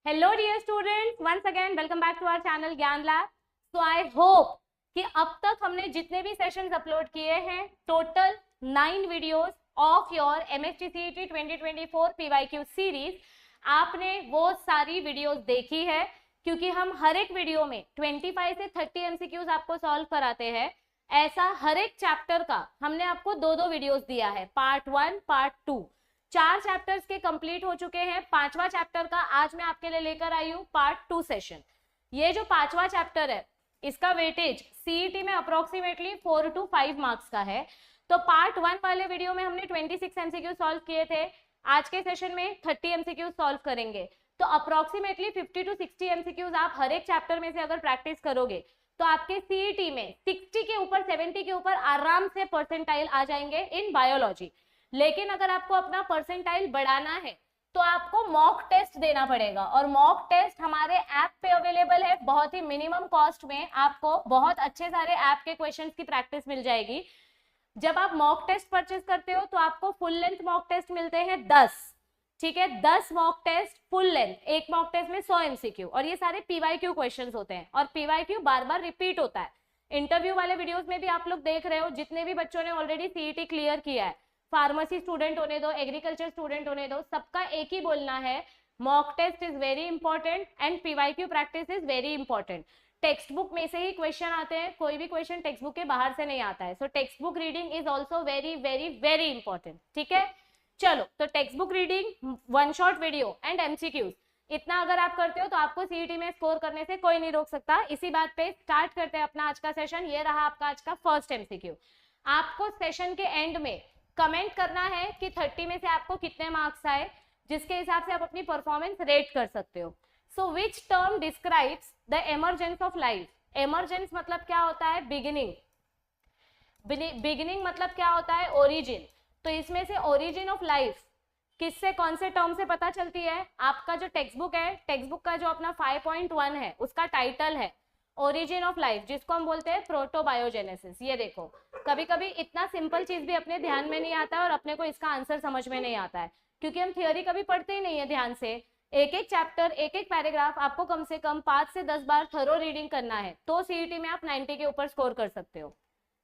Hello dear students, once again welcome back to our channel ज्ञान lab. So I hope कि अब तक हमने जितने भी सेशंस अपलोड किए हैं, total 9 videos of your MSc CET 2024 PYQ series, आपने वो सारी वीडियोस देखी है, क्योंकि हम हर एक वीडियो में 25 से 30 MCQs आपको सॉल्व कराते हैं। ऐसा हर एक चैप्टर का हमने आपको दो वीडियोस दिया है, पार्ट 1 पार्ट 2। 4 चैप्टर्स के कंप्लीट हो चुके हैं। 5वां चैप्टर का आज मैं आपके लिए लेकर आई हूँ पार्ट 2 सेशन। ये जो 5वां चैप्टर है, इसका वेटेज सीईटी में अप्रोक्सीमेटली 4 to 5 मार्क्स का है। तो पार्ट 1 वाले वीडियो में हमने 26 MCQ सॉल्व किए थे, आज के सेशन में 30 MCQ सॉल्व करेंगे। तो अप्रोक्सीमेटली 50 to 60 MCQs आप हर एक चैप्टर में से अगर प्रैक्टिस करोगे तो आपके सीईटी में 60 के ऊपर 70 के ऊपर आराम से परसेंटाइल आ जाएंगे इन बायोलॉजी। लेकिन अगर आपको अपना परसेंटाइल बढ़ाना है तो आपको मॉक टेस्ट देना पड़ेगा, और मॉक टेस्ट हमारे ऐप पे अवेलेबल है। बहुत ही मिनिमम कॉस्ट में आपको बहुत अच्छे सारे ऐप के क्वेश्चंस की प्रैक्टिस मिल जाएगी। जब आप मॉक टेस्ट परचेज करते हो तो आपको फुल लेंथ मॉक टेस्ट मिलते हैं 10, ठीक है, 10 मॉक टेस्ट फुल लेंथ। एक मॉक टेस्ट में 100 MCQ, और ये सारे PYQ क्वेश्चंस होते हैं, और PYQ बार बार रिपीट होता है। इंटरव्यू वाले वीडियोस में भी आप लोग देख रहे हो, जितने भी बच्चों ने ऑलरेडी सीईटी क्लियर किया है, फार्मेसी स्टूडेंट होने दो, एग्रीकल्चर स्टूडेंट होने दो, सबका एक ही बोलना है, mock test is very important and PYQ practice is very important. Text book में से ही क्वेश्चन आते हैं, कोई भी क्वेश्चन टेक्स्ट बुक के बाहर से नहीं आता है। सो text book reading is also very very very important, ठीक है। चलो, तो text book reading, one shot video and MCQs, इतना अगर आप करते हो तो आपको सीईटी में स्कोर करने से कोई नहीं रोक सकता। इसी बात पे स्टार्ट करते हैं अपना आज का सेशन। ये रहा आपका आज का फर्स्ट MCQ। आपको सेशन के एंड में कमेंट करना है कि 30 में से आपको कितने मार्क्स आए, जिसके हिसाब से आप अपनी परफॉर्मेंस रेट कर सकते हो। So which term describes the emergence of life? Emergence मतलब क्या होता है? बिगिनिंग। बिगिनिंग मतलब क्या होता है? ओरिजिन। तो इसमें से ओरिजिन ऑफ लाइफ किससे, कौन से टर्म से पता चलती है? आपका जो टेक्स्ट बुक है, टेक्स्ट बुक का जो अपना 5.1 है, उसका टाइटल है ओरिजिन ऑफ लाइफ, जिसको हम बोलते हैं प्रोटोबायोजेनेसिस। ये देखो, कभी कभी इतना सिंपल चीज भी अपने ध्यान में नहीं आता है और अपने को इसका आंसर समझ में नहीं आता है, क्योंकि हम थियोरी कभी पढ़ते ही नहीं है ध्यान से। एक एक चैप्टर, एक एक पैराग्राफ आपको कम से कम 5 से 10 बार थरो रीडिंग करना है, तो सीईटी में आप 90 के ऊपर स्कोर कर सकते हो।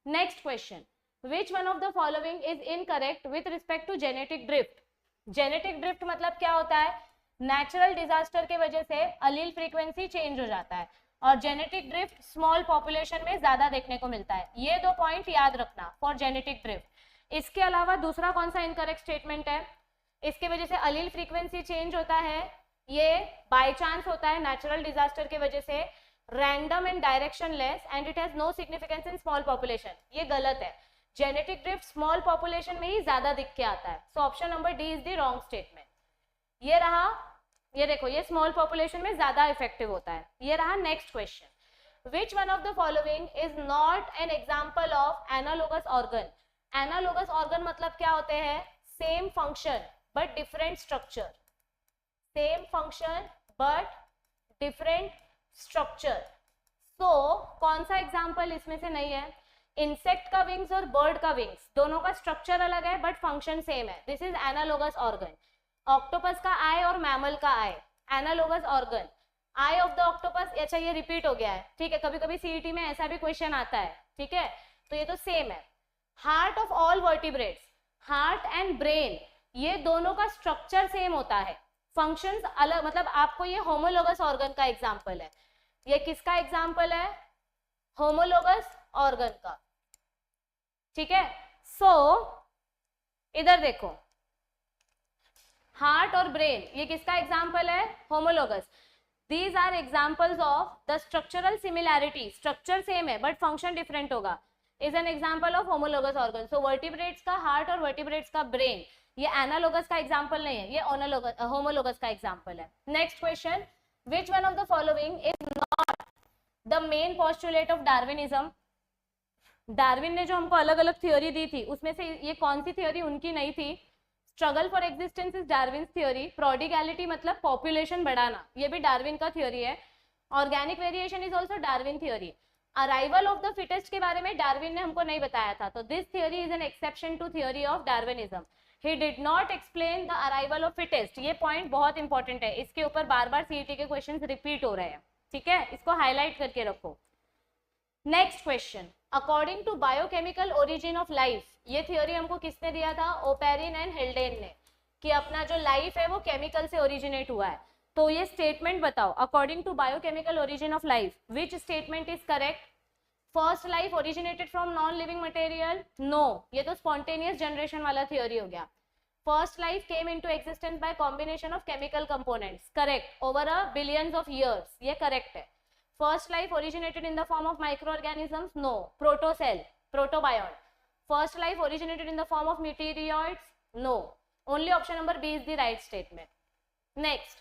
Next question, which one of the following is incorrect with respect to genetic drift? Genetic drift मतलब क्या होता है? नेचुरल डिजास्टर के वजह से अलील फ्रीक्वेंसी चेंज हो जाता है, और जेनेटिक ड्रिफ्ट स्मॉल पॉपुलेशन में ज्यादा देखने को मिलता है। ये 2 पॉइंट याद रखना फॉर जेनेटिक ड्रिफ्ट। इसके अलावा दूसरा कौन सा इनकरेक्ट स्टेटमेंट है? इसके वजह से अलील फ्रीक्वेंसी चेंज होता है, ये बाय चांस होता है नेचुरल डिजास्टर के वजह से, random and directionless, and it has no significance in small population. ये गलत है। जेनेटिक ड्रिफ्ट स्मॉल पॉपुलेशन में ही ज्यादा दिख के आता है। So option number D is the wrong statement. ये रहा, ये देखो, ये स्मॉल पॉपुलेशन में ज्यादा इफेक्टिव होता है। ये रहा next question, which one of the following is not an example of analogous organ? Analogous organ मतलब क्या होते हैं? Same function but different structure. Same function but different structure. So कौन सा एग्जाम्पल इसमें से नहीं है? इंसेक्ट का विंग्स और बर्ड का विंग्स, दोनों का स्ट्रक्चर अलग है बट फंक्शन सेम है। This is analogous organ. Octopus का आई और मैमल का eye, analogous organ. Eye of the octopus, अच्छा ये रिपीट हो गया है, ठीक है, कभी कभी सीईटी में ऐसा भी क्वेश्चन आता है, ठीक है, तो ये तो सेम है। Heart of all vertebrates, heart and brain, ये दोनों का स्ट्रक्चर सेम होता है, फंक्शंस अलग, मतलब आपको ये होमोलोगस ऑर्गन का एग्जाम्पल है। ये किसका एग्जाम्पल है? होमोलोगस ऑर्गन का, ठीक है। सो इधर देखो, हार्ट और ब्रेन, ये किसका एग्जाम्पल है? Homologous. These are examples of the structural similarity, structure same है बट फंक्शन डिफरेंट होगा, is an example of homologous organ. So vertebrates का हार्ट और वर्टिब्रेट्स का ब्रेन, ये एनालोगस का एग्जाम्पल नहीं है, ये होमोलोगस का एग्जाम्पल है। Next question, which one of the following is not the main postulate of Darwinism? Darwin ने जो हमको अलग अलग थ्योरी दी थी, उसमें से ये कौन सी थ्योरी उनकी नहीं थी? Struggle for existence is Darwin's theory. Prodigality मतलब पॉपुलेशन बढ़ाना, ये भी डार्विन का थ्योरी है। Organic variation is also Darwin theory. Arrival of the fittest के बारे में डार्विन ने हमको नहीं बताया था, तो this theory is an exception to theory of Darwinism. He did not explain the arrival of fittest, ये पॉइंट बहुत इंपॉर्टेंट है, इसके ऊपर बार बार सीईटी के क्वेश्चंस रिपीट हो रहे हैं, ठीक है, इसको हाईलाइट करके रखो। Next question, according to biochemical origin of life, ये थ्योरी हमको किसने दिया था, ओपेरिन एंड हिल्डेन ने, कि अपना जो लाइफ है वो केमिकल से ओरिजिनेट हुआ है। तो ये स्टेटमेंट बताओ, according to biochemical origin of life, which statement is correct? First life originated from non living material, no, ये तो स्पॉन्टेनियस जनरेशन वाला थ्योरी हो गया। First life came into existence by combination of chemical components, correct, over a billions of years, ये correct है। First life originated in the form of micro organisms, no, protocell, protobiont. First life originated in the form of meteoroids, no, only option number B is the right statement. Next,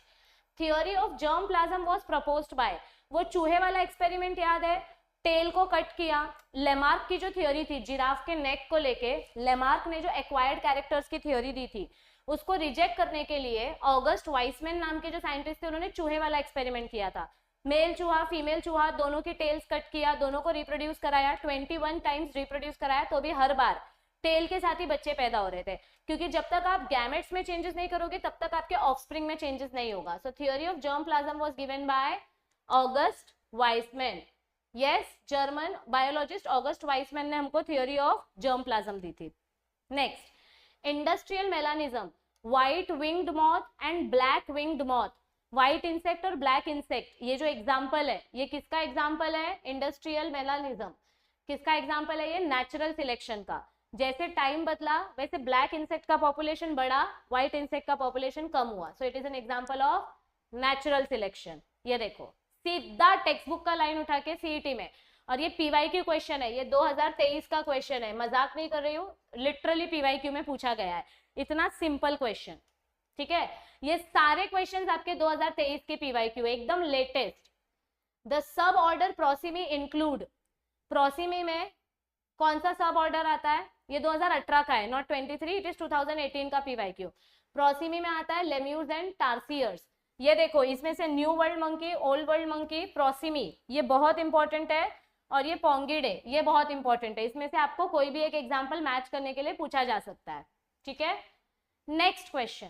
theory of germ plasm was proposed by, वो चूहे वाला experiment याद है, tell को cut किया, Lamarck की जो theory थी जिराफ के नेक को लेके, लेमार्क ने जो एक्वायर्ड कैरेक्टर्स की थ्योरी दी थी उसको रिजेक्ट करने के लिए ऑगस्ट वाइसमैन नाम के जो साइंटिस्ट थे उन्होंने चूहे वाला एक्सपेरिमेंट किया था। मेल चूहा फीमेल चूहा दोनों की टेल्स कट किया, दोनों को रिप्रोड्यूस कराया, 21 टाइम्स रिप्रोड्यूस कराया, तो भी हर बार टेल के साथ ही बच्चे पैदा हो रहे थे, क्योंकि जब तक आप गैमेट्स में चेंजेस नहीं करोगे तब तक आपके ऑफस्प्रिंग में चेंजेस नहीं होगा। सो theory of germ plasm was given bye August Wiseman, yes, German biologist August Wiseman ने हमको थ्योरी ऑफ जर्म प्लाज्म दी थी। Next, industrial melanism, white winged moth and black winged moth, white insect और black insect, ये जो example है ये किसका example है, इंडस्ट्रियल मेलानिज्म। किसका एग्जाम्पल है ये, नेचुरल सिलेक्शन का। जैसे टाइम बदला वैसे ब्लैक इंसेक्ट का पॉपुलेशन बढ़ा, व्हाइट इंसेक्ट का पॉपुलेशन कम हुआ, so it is an example of natural selection. ये देखो सीधा टेक्स्ट बुक का लाइन उठा के सीईटी में, और ये पीवाईक्यू क्वेश्चन है, ये 2023 का क्वेश्चन है, मजाक नहीं कर रही हूँ, लिटरली पीवाईक्यू में पूछा गया है, इतना सिंपल क्वेश्चन, ठीक है। ये सारे क्वेश्चंस आपके 2023 के पीवाईक्यू एकदम latest. The sub order Prosimii include, Prosimii में कौन सा सब ऑर्डर आता है, ये 2018 का है, नॉट 23, इट इज 2018 का पीवाईक्यू। प्रोसिमी में आता है लेम्यूर्स एंड टार्सियर्स, ये देखो इसमें से new world monkey, old world monkey, Prosimii, ये बहुत इंपॉर्टेंट है, और ये पोंगिडे, ये बहुत इंपॉर्टेंट है, इसमें से आपको कोई भी एक एग्जाम्पल मैच करने के लिए पूछा जा सकता है, ठीक है। Next question,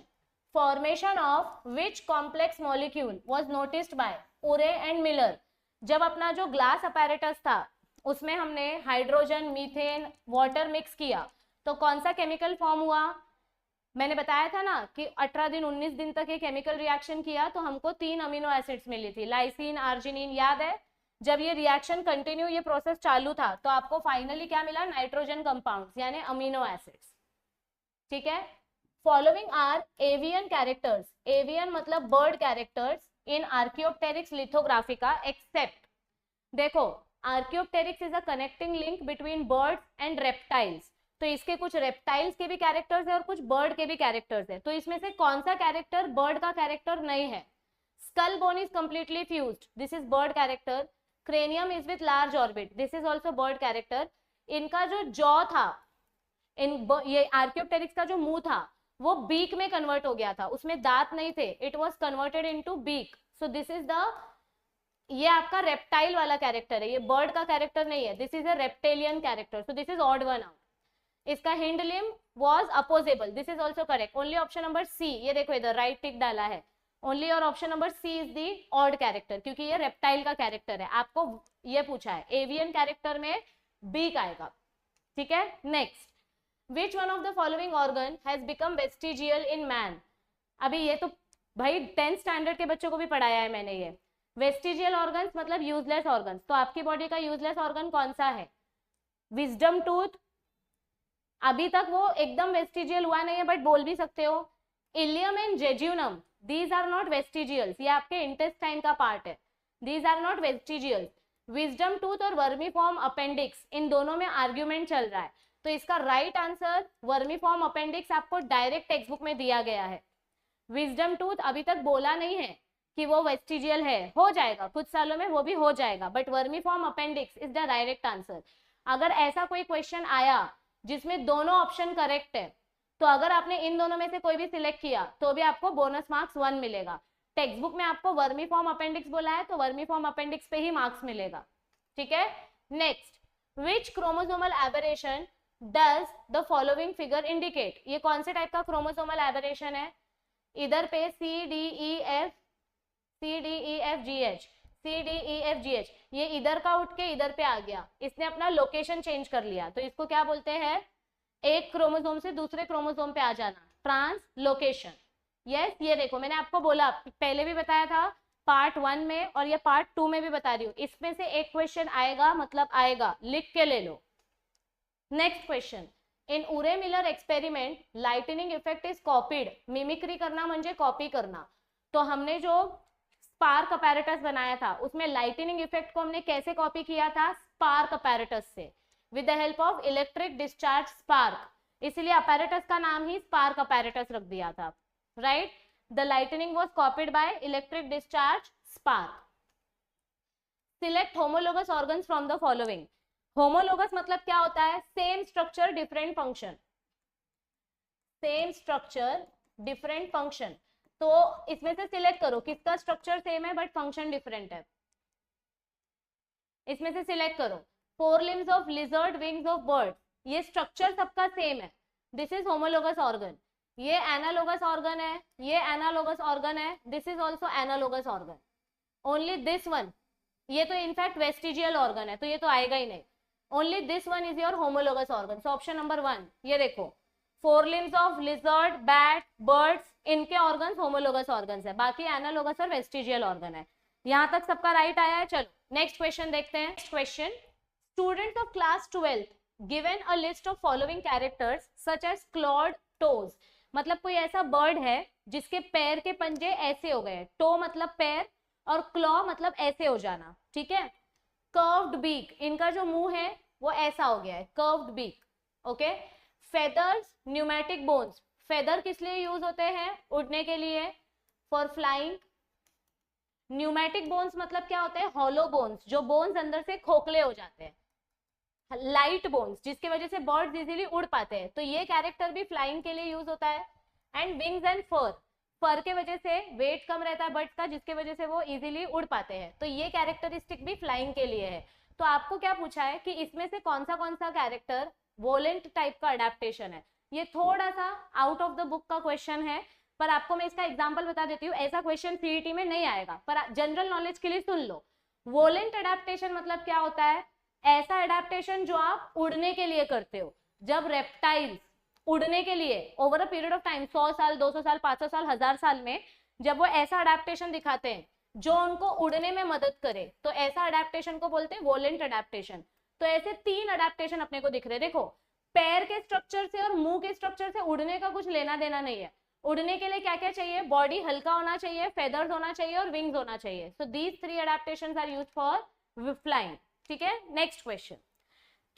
formation of which complex molecule was noticed bye उरे एंड मिलर, जब अपना जो ग्लास अपैरेटस था उसमें हमने हाइड्रोजन, मीथेन, वाटर मिक्स किया तो कौन सा केमिकल फॉर्म हुआ, मैंने बताया था ना कि 18 दिन 19 दिन तक ये केमिकल रिएक्शन किया तो हमको 3 अमीनो एसिड्स मिली थी, लाइसिन, आर्जिनिन, याद है। जब ये रिएक्शन कंटिन्यू, ये प्रोसेस चालू था तो आपको फाइनली क्या मिला, नाइट्रोजन कंपाउंड्स यानी अमीनो एसिड्स, ठीक है। Following are avian characters, avian मतलब bird characters in Archaeopteryx lithographica except, देखो Archaeopteryx is a connecting link between birds and reptiles, तो इसके कुछ रेप्टाइल्स के भी कैरेक्टर्स है और कुछ बर्ड के भी कैरेक्टर्स है, तो इसमें से कौन सा कैरेक्टर बर्ड का कैरेक्टर नहीं है। Skull bone is completely fused, this is bird character. Cranium is with large orbit, this is also bird character. इनका जो जॉ था, ये आर्कियोप्टेरिक्स का जो मुंह था वो बीक में कन्वर्ट हो गया था, उसमें दांत नहीं थे, it was converted into beak, so this is the, ये आपका रेप्टाइल वाला कैरेक्टर है, ये बर्ड का कैरेक्टर नहीं है, this is a reptilian character, so this is odd one out. इसका hind limb was opposable, this is also correct, only option number C, ये देखो इधर राइट टिक डाला है, ओनली और option number C is the odd character, क्योंकि ये reptile का कैरेक्टर है, आपको ये पूछा है एवियन कैरेक्टर में बीक आएगा, ठीक है। Next, which one of the following organ has become vestigial in man, अभी ये तो भाई 10th स्टैंडर्ड के बच्चों को भी पढ़ाया है मैंने, ये वेस्टिजियल ऑर्गन्स मतलब यूजलेस ऑर्गन्स, तो आपकी बॉडी का यूजलेस ऑर्गन कौन सा है, विजडम टूथ, अभी तक वो एकदम वेस्टिजियल हुआ नहीं है बट बोल भी सकते हो। Ileum and jejunum, these are not vestigials, ये आपके इंटेस्टाइन का पार्ट है, these are not vestigials. Wisdom tooth और वर्मीफॉर्म अपेंडिक्स, इन दोनों में आर्ग्यूमेंट चल रहा है, तो इसका राइट आंसर वर्मीफॉर्म अपेंडिक्स आपको डायरेक्ट टेक्स्ट बुक में दिया गया है। विजडम टूथ अभी तक बोला नहीं है कि वो वेस्टिजियल है, हो जाएगा कुछ सालों में वो भी हो जाएगा, but vermiform appendix is the direct answer. अगर ऐसा कोई क्वेश्चन आया जिसमें दोनों ऑप्शन करेक्ट है, तो अगर आपने इन दोनों में से कोई भी सिलेक्ट किया तो भी आपको बोनस मार्क्स 1 मिलेगा। टेक्स्ट बुक में आपको वर्मीफॉर्म अपेंडिक्स बोला है तो वर्मीफॉर्म अपेंडिक्स पे ही मार्क्स मिलेगा, ठीक है। Next, which chromosomal aberration does the following figure indicate? ये कौन से टाइप का क्रोमोसोमल एबरेशन है? इधर पे C D E F G H, ये इधर का उठ के इधर पे आ गया, इसने अपना लोकेशन चेंज कर लिया, तो इसको क्या बोलते हैं? एक क्रोमोसोम से दूसरे क्रोमोसोम पे आ जाना, ट्रांसलोकेशन। यस, ये देखो मैंने आपको बोला, पहले भी बताया था पार्ट 1 में और ये पार्ट 2 में भी बता रही हूँ, इसमें से एक क्वेश्चन आएगा, मतलब आएगा, लिख के ले लो। नेक्स्ट क्वेश्चन, इन उरे Miller experiment lightning effect is copied. Mimicry करना म्हणजे कॉपी करना। तो हमने जो स्पार्क अपैरेटस बनाया था उसमें लाइटनिंग इफेक्ट को हमने कैसे कॉपी किया था? स्पार्क अपैरेटस से, with the help of electric discharge spark, इसलिए अपैरेटस का नाम ही स्पार्क अपैरेटस रख दिया था, right? The lightning was copied by electric discharge spark. Select homologous organs from the following. Homologous मतलब क्या होता है? Same structure different function, same structure different function. तो इसमें से सिलेक्ट करो किसका स्ट्रक्चर सेम है बट फंक्शन डिफरेंट है, इसमें से सिलेक्ट करो। Four limbs of lizard, wings of bird, ये स्ट्रक्चर सबका सेम है, दिस इज होमोलोगस ऑर्गन। ये एनालोगस ऑर्गन है, ये एनालोगस ऑर्गन है, this is also analogous organ. Only this one, ये तो इनफैक्ट वेस्टिजियल ऑर्गन है तो ये तो आएगा ही नहीं, only this one is your homologous organ. So option number 1, ये देखो, four limbs of lizard, bat, birds, इनके ऑर्गन्स होमोलोगस ऑर्गन्स है, बाकी एनालोगस और वेस्टिजियल ऑर्गन है। यहां तक सबका राइट आया है। चलो नेक्स्ट क्वेश्चन देखते हैं। Next question, students of class 12 given a list of following characters such as clawed toes. मतलब कोई ऐसा बर्ड है जिसके पैर के पंजे ऐसे हो गए, टो मतलब पैर और क्लॉ मतलब ऐसे हो जाना, ठीक है? कर्व्ड बीक, इनका जो मुंह है वो ऐसा हो गया है, curved beak, okay? Feathers, pneumatic bones, feather किस लिए यूज होते हैं? उड़ने के लिए, फॉर फ्लाइंग। न्यूमेटिक बोन्स मतलब क्या होते हैं? हॉलो बोन्स, जो बोन्स अंदर से खोखले हो जाते हैं। लाइट बोन्स, जिसकी वजह से बर्ड्स इजीली उड़ पाते हैं, तो ये कैरेक्टर भी फ्लाइंग के लिए यूज होता है। एंड विंग्स एंड फर, फर के वजह से वेट कम रहता है बर्ड्स का, जिसके वजह से वो इजीली उड़ पाते हैं, तो ये कैरेक्टरिस्टिक भी फ्लाइंग के लिए है। तो आपको क्या पूछा है कि इसमें से कौन सा कैरेक्टर वोलेंट टाइप का अडेप्टेशन है? ये थोड़ा सा आउट ऑफ द बुक का क्वेश्चन है, पर आपको मैं इसका एग्जांपल बता देती हूँ, ऐसा क्वेश्चन सीईटी में नहीं आएगा, पर जनरल नॉलेज के लिए सुन लो। वोलेंट अडेप्टेशन मतलब क्या होता है? ऐसा अडेप्टेशन जो आप उड़ने के लिए करते हो। जब रेप्टाइल्स उड़ने के लिए over a period of time, 100 साल, 200 साल, 500 साल, 1000 साल में, जब वो ऐसा अडेप्टेशन दिखाते हैं जो उनको उड़ने में मदद करे, तो ऐसा अडेप्टेशन को बोलते हैं वोलेंट अडेप्टेशन। तो ऐसे 3 अडेप्टेशन अपने को दिख रहे हैं। देखो, पैर के स्ट्रक्चर से और मुंह के स्ट्रक्चर से उड़ने का कुछ लेना देना नहीं है। उड़ने के लिए क्या क्या चाहिए? बॉडी हल्का होना चाहिए, फेदर्स होना चाहिए और विंग्स होना चाहिए। So these 3 adaptations are used for flying, ठीक है? Next question,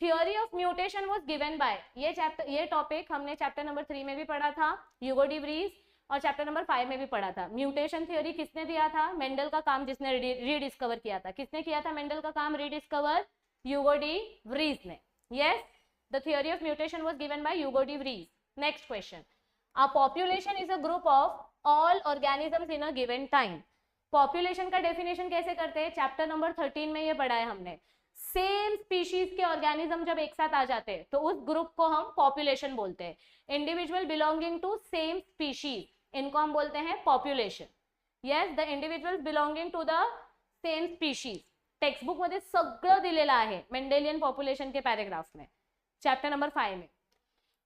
theory of mutation was given by, ये टॉपिक हमने चैप्टर नंबर 3 में भी पढ़ा था, ह्यूगो डी व्रीज, और चैप्टर नंबर 5 में भी पढ़ा था। म्यूटेशन थ्योरी किसने दिया था? मेंडल का काम जिसने रीडिस्कवर किया था। किसने किया था मेंडल का काम रीडिस्कवर? ह्यूगो डी व्रीज ने। Yes, the theory of mutation was given bye Hugo de Vries. Next question, a population is a group of all organisms in a given time. Population का definition कैसे करते हैं? Chapter number 13 में ये पढ़ा है हमने। सेम स्पीशीज के ऑर्गेनिज्म जब एक साथ आ जाते हैं तो उस ग्रुप को हम पॉपुलेशन बोलते हैं। Individual belonging to same species, इनको हम बोलते हैं population. Yes, the individuals belonging to the same species, text book मध्ये सगळं दिलेलं आहे मेंडेलियन पॉपुलेशन के पैराग्राफ में, चैप्टर नंबर 5 में।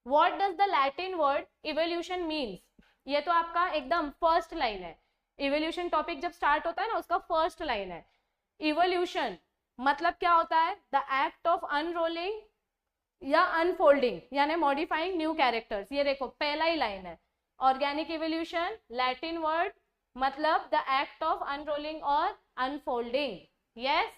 What does the Latin word evolution means? ये तो आपका एकदम फर्स्ट लाइन है, इवोल्यूशन टॉपिक जब स्टार्ट होता है ना उसका फर्स्ट लाइन है। इवोल्यूशन मतलब क्या होता है? द एक्ट ऑफ अनरोलिंग या अनफोल्डिंग, यानी मॉडिफाइंग न्यू कैरेक्टर्स। ये देखो पहला ही लाइन है, ऑर्गेनिक इवोल्यूशन, लैटिन वर्ड, मतलब द एक्ट ऑफ अनरोलिंग और unfolding. Yes,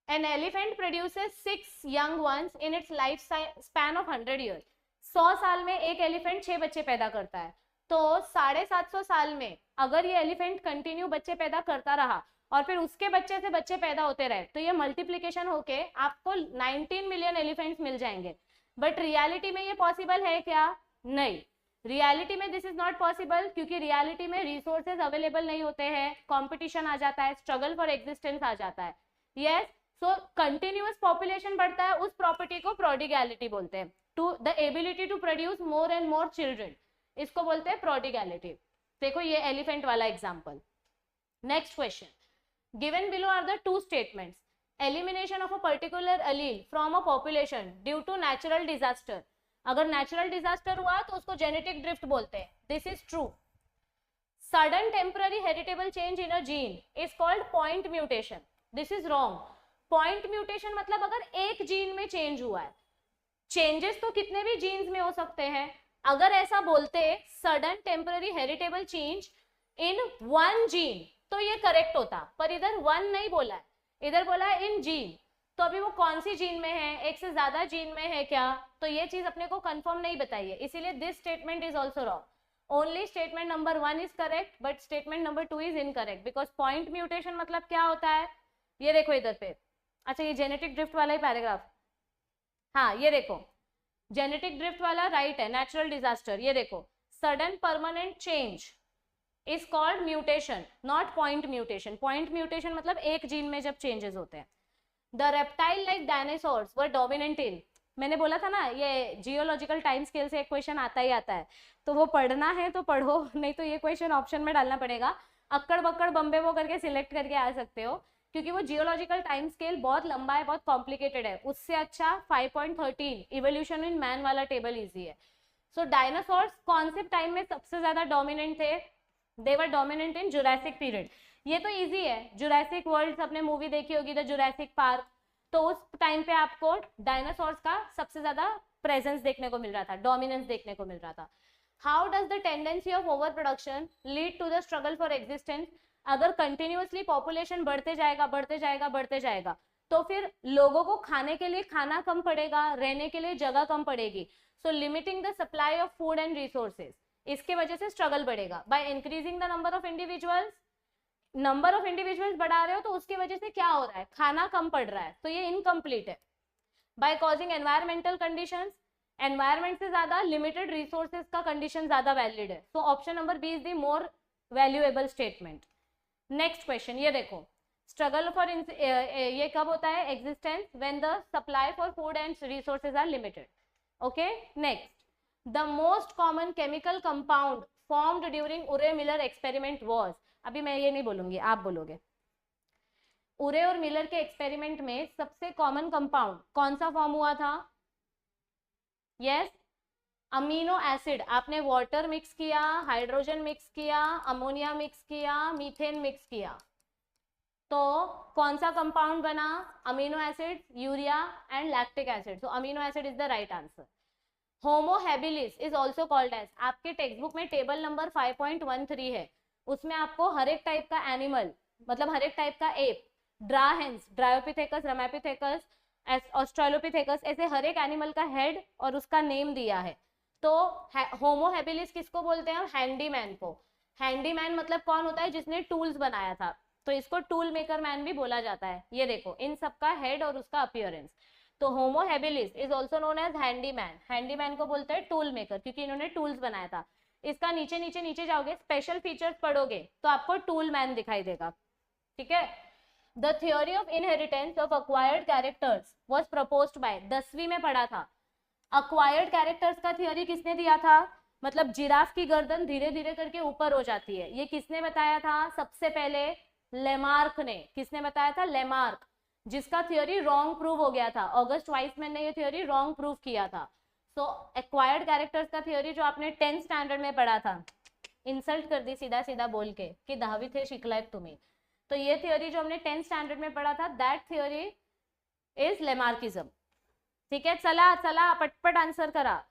an elephant produces 6 young ones in its life span of 100 years. 100 साल में एक एलिफेंट 6 बच्चे पैदा करता है, तो 750 साल में अगर ये एलिफेंट कंटिन्यू बच्चे पैदा करता रहा और फिर उसके बच्चे से बच्चे पैदा होते रहे, तो ये मल्टीप्लिकेशन होके आपको 19 मिलियन एलिफेंट्स मिल जाएंगे। बट रियलिटी में ये पॉसिबल है क्या? नहीं, रियलिटी में दिस इज नॉट पॉसिबल, क्योंकि रियलिटी में रिसोर्सेज अवेलेबल नहीं होते हैं, कंपटीशन आ जाता है, स्ट्रगल फॉर एग्जिस्टेंस आ जाता है। यस, सो कंटिन्यूअस पॉपुलेशन बढ़ता है, उस प्रॉपर्टी को प्रोडिगैलिटी बोलते हैं। To the ability to produce more and more children, इसको बोलते हैं प्रोडिगैलिटी। देखो ये एलिफेंट वाला example. Next question, given below are the two statements, elimination of a particular allele from a population due to natural disaster. अगर natural disaster हुआ तो उसको जेनेटिक ड्रिफ्ट बोलते हैं, this is true. Sudden temporary heritable change in a gene is called point mutation, this is wrong. Point mutation मतलब अगर एक gene में चेंज हुआ है, चेंजेस तो कितने भी जीन्स में हो सकते हैं। अगर ऐसा बोलते sudden temporary heritable change in one gene तो ये करेक्ट होता, पर इधर वन नहीं बोला है, इधर बोला है इन जीन। तो अभी वो कौन सी जीन में है, एक से ज्यादा जीन में है क्या, तो ये चीज अपने को कंफर्म नहीं बताई है, इसीलिए this statement is also wrong. Only statement number 1 is correct but statement number 2 is incorrect, because point mutation मतलब क्या होता है, ये देखो इधर पे। अच्छा ये जेनेटिक ड्रिफ्ट वाला ही पैराग्राफ, हाँ ये देखो जेनेटिक ड्रिफ्ट वाला राइट है, नेचुरल डिजास्टर। ये देखो sudden permanent change is called mutation, not point mutation. Point mutation मतलब एक जीन में जब चेंजेस होते हैं। The reptile like dinosaurs were dominant in, मैंने बोला था ना ये जियोलॉजिकल टाइम स्केल से एक क्वेश्चन आता ही आता है, तो वो पढ़ना है तो पढ़ो, नहीं तो ये क्वेश्चन ऑप्शन में डालना पड़ेगा। अक्कड़ बक्कड़ बम्बे वो करके सिलेक्ट करके आ सकते हो, क्योंकि वो जियोलॉजिकल टाइम स्केल बहुत लंबा है, बहुत कॉम्प्लिकेटेड है। उससे अच्छा 5.13 इवोल्यूशन इन मैन वाला टेबल इजी है। सो डायनासोर्स कौन से टाइम में सबसे ज्यादा डोमिनेंट थे, दे वर डोमिनेंट इन जुरासिक पीरियड। ये तो इजी है, जुरासिक वर्ल्ड आपने मूवी देखी होगी द जुरासिक पार्क, तो उस टाइम पे आपको डायनासोर्स का सबसे ज्यादा प्रेजेंस देखने को मिल रहा था, डोमिनेंस देखने को मिल रहा था। How does the tendency of over production lead to the struggle for existence. अगर कंटिन्यूअसली पॉपुलेशन बढ़ते जाएगा बढ़ते जाएगा बढ़ते जाएगा तो फिर लोगों को खाने के लिए खाना कम पड़ेगा, रहने के लिए जगह कम पड़ेगी। So limiting the supply of food and resources, इसके वजह से स्ट्रगल बढ़ेगा। By increasing the number of individuals, number of individuals बढ़ा रहे हो तो उसकी वजह से क्या हो रहा है, खाना कम पड़ रहा है, तो ये इनकम्प्लीट है। By causing environmental conditions, environment से ज्यादा लिमिटेड रिसोर्सेज का कंडीशन ज्यादा वैलिड है। So option number B is the more valuable statement. Next question, ये देखो स्ट्रगल फॉर ये कब होता है, existence when the supply for food and resources are limited. Okay next, the most common chemical compound formed during Urey Miller experiment was, अभी मैं ये नहीं बोलूंगी आप बोलोगे। उरे और मिलर के एक्सपेरिमेंट में सबसे कॉमन कंपाउंड कौन सा फॉर्म हुआ था, यस अमीनो एसिड। आपने वाटर मिक्स किया, हाइड्रोजन मिक्स किया, अमोनिया मिक्स किया, मीथेन मिक्स किया, तो कौन सा कंपाउंड बना, amino acid, urea and lactic acid. So amino acid is the right answer. Homo habilis is also called as, आपके टेक्स्ट बुक में टेबल नंबर 5.13 है, उसमें आपको हर एक टाइप का एनिमल, मतलब हर एक टाइप का एप, ड्राहेंस, ड्रायोपिथेकस, रमैपिथेकस, ऑस्ट्रेलोपिथेकस, ऐसे हर एक एनिमल का हेड और उसका नेम दिया है। तो होमो हैबिलिस किसको बोलते हैं, हैंडीमैन को। हैंडीमैन मतलब कौन होता है, जिसने टूल्स बनाया था, तो इसको टूल मेकर मैन भी बोला जाता है। ये देखो इन सबका हेड और उसका अपीयरेंस, तो Homo habilis is also known as handyman. Handyman को बोलते हैं टूल मेकर, क्योंकि इन्होंने टूल्स बनाया था। इसका नीचे नीचे नीचे जाओगे, स्पेशल फीचर्स पढ़ोगे तो आपको टूल मैन दिखाई देगा, ठीक है। The theory of inheritance of acquired characters was proposed bye, 10वीं में पढ़ा था। अक्वायर्ड कैरेक्टर्स का थ्योरी किसने दिया था, मतलब जिराफ की गर्दन धीरे धीरे करके ऊपर हो जाती है, ये किसने बताया था, सबसे पहले लेमार्क ने। किसने बताया था, लेमार्क, जिसका थ्योरी रॉन्ग प्रूव हो गया था। ऑगस्ट वाइसमैन ने ये थ्योरी रॉन्ग प्रूव किया था। सो एक्वायर्ड कैरेक्टर्स का थ्योरी जो आपने 10th स्टैंडर्ड में पढ़ा था, इंसल्ट कर दी सीधा सीधा बोल के कि 10वीं थे शिकलायत तुम्हें, तो ये थ्योरी जो हमने 10th स्टैंडर्ड में पढ़ा था, दैट थ्योरी इज लेमार्किज्म, ठीक है। चला चला पटपट आंसर करा।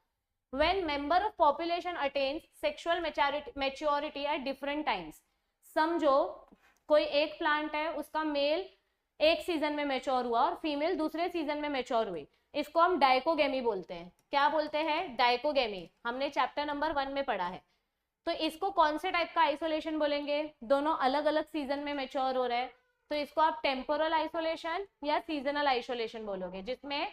When member of population attains sexual maturity at different times, समझो कोई एक प्लांट है, उसका मेल एक सीजन में मैच्योर हुआ और फीमेल दूसरे सीजन में मैच्योर हुई, इसको हम डाइकोगेमी बोलते हैं। क्या बोलते हैं, डाइकोगेमी, हमने चैप्टर नंबर 1 में पढ़ा है। तो इसको कौन से टाइप का आइसोलेशन बोलेंगे, दोनों अलग अलग सीजन में मैच्योर हो रहे हैं, तो इसको आप टेम्पोरल आइसोलेशन या सीजनल आइसोलेशन बोलोगे, जिसमें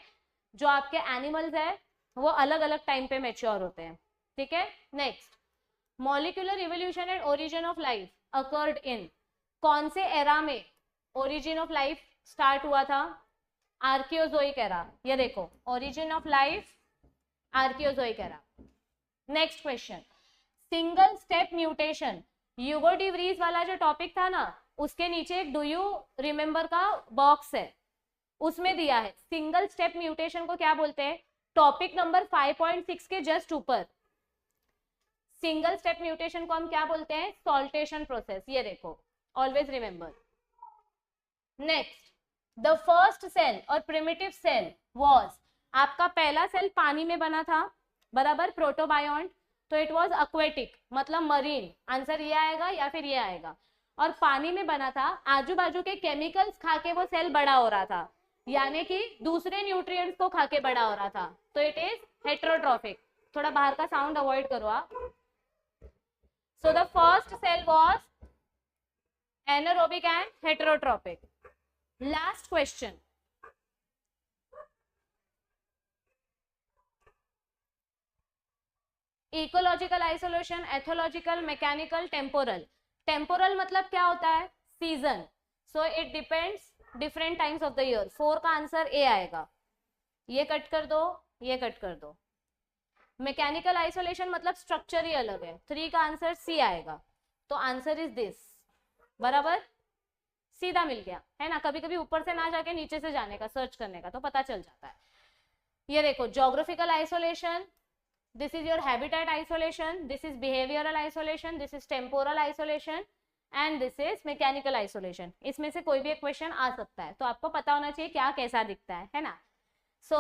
जो आपके एनिमल्स है वो अलग अलग टाइम पे मैच्योर होते हैं, ठीक है। Next, molecular evolution and origin of life occurred in, कौन से एरा में ओरिजिन ऑफ लाइफ स्टार्ट हुआ था, आर्कियोजोइक एरा, ये देखो origin of life Archaeozoic era. Next question, single step mutation, Hugo de Vries वाला जो टॉपिक था ना, उसके नीचे एक डू यू रिमेंबर का बॉक्स है, उसमें दिया है सिंगल स्टेप म्यूटेशन को क्या बोलते हैं। टॉपिक नंबर 5.6 के जस्ट ऊपर सिंगल स्टेप म्यूटेशन को हम क्या बोलते हैं, सॉल्टेशन प्रोसेस, ये देखो always remember. Next, the first cell और प्रिमिटिव सेल वाज, आपका पहला सेल पानी में बना था बराबर, प्रोटोबायोन्ट, तो इट वाज एक्वेटिक मतलब मरीन, आंसर ये आएगा या फिर ये आएगा। और पानी में बना था, आजू बाजू के केमिकल्स खा के वो सेल बड़ा हो रहा था, यानी कि दूसरे न्यूट्रिएंट्स को खा के बड़ा हो रहा था, तो इट इज हेटेरोट्रॉफिक। थोड़ा बाहर का साउंड अवॉइड करो आप। So the first cell was anaerobic and heterotrophic. Last question, ecological isolation, ethological, mechanical, temporal. Temporal मतलब क्या होता है, season, so it depends different times of the year. 4 का आंसर ए आएगा, ये कट कर दो, ये कट कर दो। मैकेनिकल आइसोलेशन मतलब स्ट्रक्चर ही अलग है, 3 का आंसर सी आएगा, तो आंसर इज दिस, बराबर, सीधा मिल गया है ना। कभी कभी ऊपर से ना जाके नीचे से जाने का, सर्च करने का, तो पता चल जाता है। ये देखो geographical isolation, this is your habitat isolation, this is behavioral isolation, this is temporal isolation and this is mechanical isolation। इसमें से कोई भी एक क्वेश्चन आ सकता है, तो आपको पता होना चाहिए क्या कैसा दिखता है ना। सो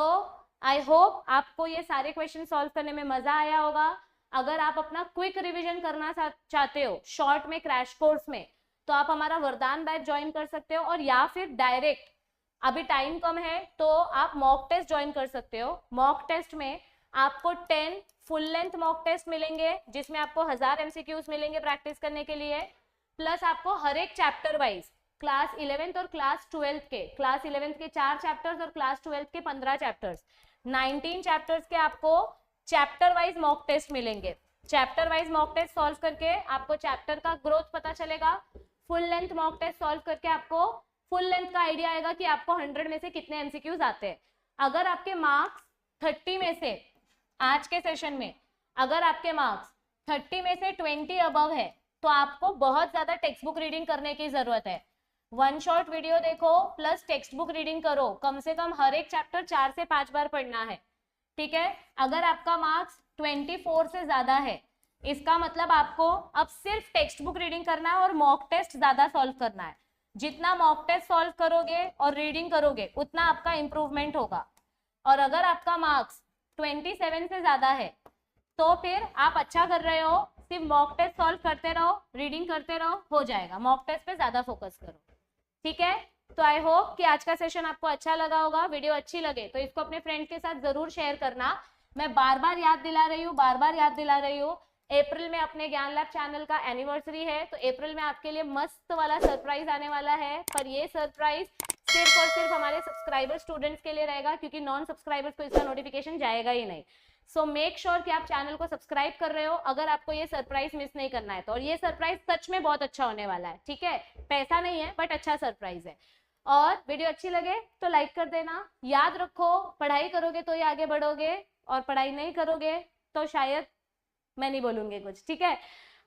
आई होप आपको ये सारे क्वेश्चन सॉल्व करने में मजा आया होगा। अगर आप अपना क्विक रिवीजन करना चाहते हो शॉर्ट में क्रैश कोर्स में, तो आप हमारा वरदान बैच ज्वाइन कर सकते हो, और या फिर डायरेक्ट, अभी टाइम कम है तो आप मॉक टेस्ट ज्वाइन कर सकते हो। मॉक टेस्ट में आपको 10 फुल लेंथ मॉक टेस्ट मिलेंगे, जिसमें आपको 1000 MCQs मिलेंगे प्रैक्टिस करने के लिए, प्लस आपको हर एक चैप्टर वाइज क्लास 11th और क्लास 12th के, क्लास 11th के 4 चैप्टर्स और क्लास 12th के 15 चैप्टर्स, 19 चैप्टर्स के आपको चैप्टर वाइज मॉक टेस्ट मिलेंगे। Chapter wise mock test solve करके आपको चैप्टर का ग्रोथ पता चलेगा। Full length mock test solve करके आपको फुल लेंथ का आइडिया आएगा कि आपको 100 में से कितने MCQs आते हैं। अगर आपके मार्क्स 30 में से, आज के सेशन में अगर आपके मार्क्स 30 में से 20 अबव है, तो आपको बहुत ज्यादा टेक्स्ट बुक रीडिंग करने की जरूरत है। वन शॉट वीडियो देखो प्लस टेक्स्ट बुक रीडिंग करो, कम से कम हर एक चैप्टर 4 से 5 बार पढ़ना है, ठीक है। अगर आपका मार्क्स 24 से ज्यादा है, इसका मतलब आपको अब सिर्फ टेक्स्ट बुक रीडिंग करना है और मॉक टेस्ट ज्यादा सॉल्व करना है। जितना मॉक टेस्ट सॉल्व करोगे और रीडिंग करोगे, उतना आपका इंप्रूवमेंट होगा। और अगर आपका मार्क्स 27 से ज्यादा है, तो फिर आप अच्छा कर रहे हो, सिर्फ मॉक टेस्ट सॉल्व करते रहो, रीडिंग करते रहो, हो जाएगा। मॉक टेस्ट पे ज्यादा फोकस करो, ठीक है। तो आई होप कि आज का सेशन आपको अच्छा लगा होगा। वीडियो अच्छी लगे तो इसको अपने फ्रेंड के साथ जरूर शेयर करना। मैं बार बार याद दिला रही हूँ, अप्रैल में अपने ज्ञान लैब चैनल का एनिवर्सरी है, तो अप्रैल में आपके लिए मस्त वाला सरप्राइज आने वाला है। पर ये सरप्राइज सिर्फ और सिर्फ हमारे सब्सक्राइबर स्टूडेंट्स के लिए रहेगा, क्योंकि नॉन सब्सक्राइबर्स को इसका नोटिफिकेशन जाएगा ही नहीं। सो मेक श्योर कि आप चैनल को सब्सक्राइब कर रहे हो, अगर आपको ये सरप्राइज मिस नहीं करना है तो। और ये सरप्राइज सच में बहुत अच्छा होने वाला है, ठीक है। पैसा नहीं है बट अच्छा सरप्राइज है। और वीडियो अच्छी लगे तो लाइक कर देना। याद रखो, पढ़ाई करोगे तो ही आगे बढ़ोगे, और पढ़ाई नहीं करोगे तो शायद मैं नहीं बोलूंगी कुछ, ठीक है।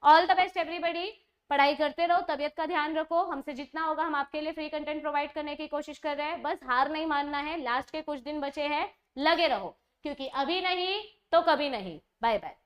ऑल द बेस्ट एवरीबॉडी, पढ़ाई करते रहो, तबियत का ध्यान रखो। हमसे जितना होगा हम आपके लिए फ्री कंटेंट प्रोवाइड करने की कोशिश कर रहे हैं, बस हार नहीं मानना है। लास्ट के कुछ दिन बचे हैं, लगे रहो, क्योंकि अभी नहीं तो कभी नहीं। Bye bye.